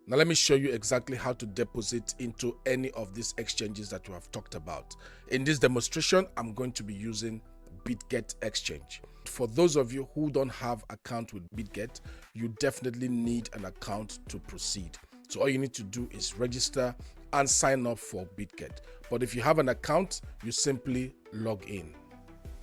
Now let me show you exactly how to deposit into any of these exchanges that we have talked about. In this demonstration, I'm going to be using BitGet exchange. For those of you who don't have account with BitGet, you definitely need an account to proceed. So all you need to do is register and sign up for BitGet. But if you have an account, you simply log in.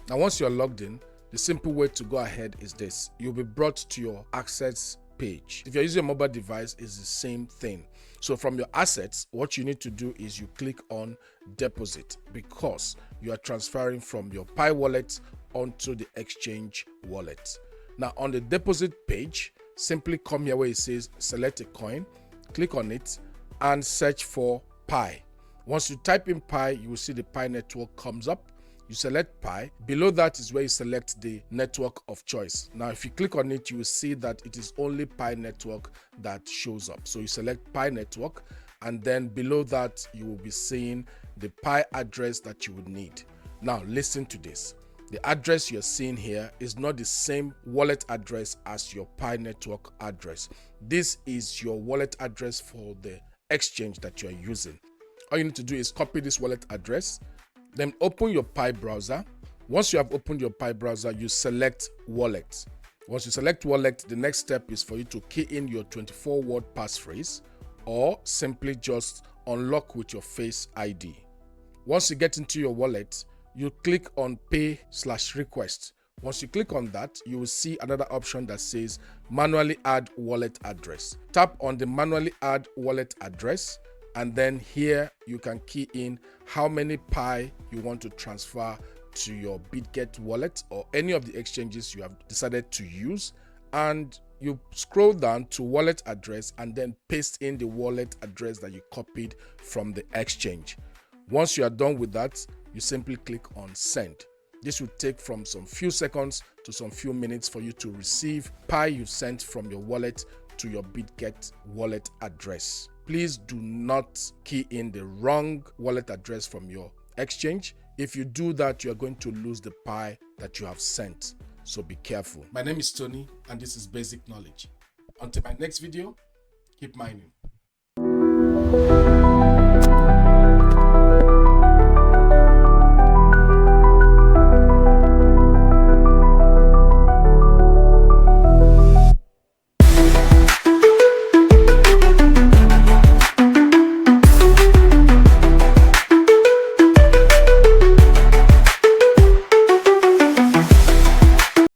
Now once you're logged in, the simple way to go ahead is this. You'll be brought to your assets page. If you're using a mobile device, it's the same thing. So from your assets, what you need to do is you click on deposit because you are transferring from your Pi wallet onto the exchange wallet. Now on the deposit page, simply come here where it says select a coin, click on it and search for Pi. Once you type in Pi, you will see the Pi network comes up. You select Pi. Below that is where you select the network of choice. Now, if you click on it, you will see that it is only Pi network that shows up. So you select Pi network, and then below that, you will be seeing the Pi address that you would need. Now, listen to this. The address you're seeing here is not the same wallet address as your Pi network address. This is your wallet address for the exchange that you're using. All you need to do is copy this wallet address, then open your Pi browser. Once you have opened your Pi browser, you select wallet. Once you select wallet, the next step is for you to key in your 24-word passphrase or simply just unlock with your Face ID. Once you get into your wallet, you click on pay/request. Once you click on that, you will see another option that says manually add wallet address. Tap on the manually add wallet address, and then here you can key in how many Pi you want to transfer to your BitGet wallet or any of the exchanges you have decided to use. And you scroll down to wallet address and then paste in the wallet address that you copied from the exchange. Once you are done with that, you simply click on send. This will take from some few seconds to some few minutes for you to receive Pi you sent from your wallet to your BitGet wallet address. Please do not key in the wrong wallet address from your exchange. If you do that, you are going to lose the Pi that you have sent. So be careful. My name is Tony, and this is Basic Knowledge. Until my next video, keep mining.